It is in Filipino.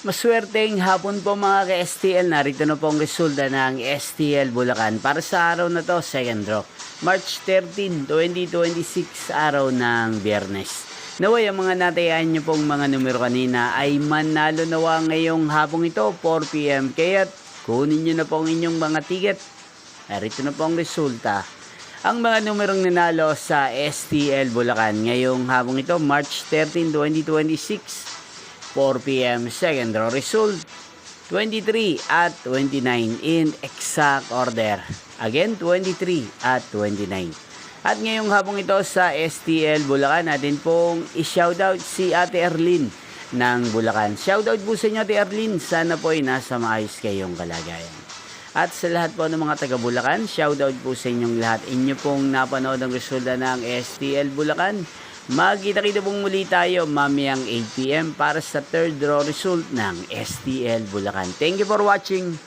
Maswerteng hapon po mga ka-STL. Narito na po ang resulta ng STL Bulacan para sa araw na to, second draw. March 13, 2026, araw ng Biyernes. Naway ang mga natayaan nyo pong mga numero kanina ay manalo nawa ngayong hapong ito, 4 PM. Kaya't kunin nyo na po ang inyong mga ticket. Narito na po ang resulta. Ang mga numerong nanalo sa STL Bulacan ngayong hapong ito, March 13, 2026. 4 PM second draw result 23 at 29 in exact order. Again, 23 at 29. At ngayong hapong ito sa STL Bulacan, natin pong i-shoutout si Ate Erlyn ng Bulacan. Shoutout po sa inyo, Ate Erlyn. Sana po ay nasa maayos kayong kalagayan. At sa lahat po ng mga taga Bulacan, shoutout po sa inyong lahat. Inyo pong napanood ang resulta ng STL Bulacan. Magkita-kita pong muli tayo mamayang 8 PM para sa third draw result ng STL Bulacan. Thank you for watching.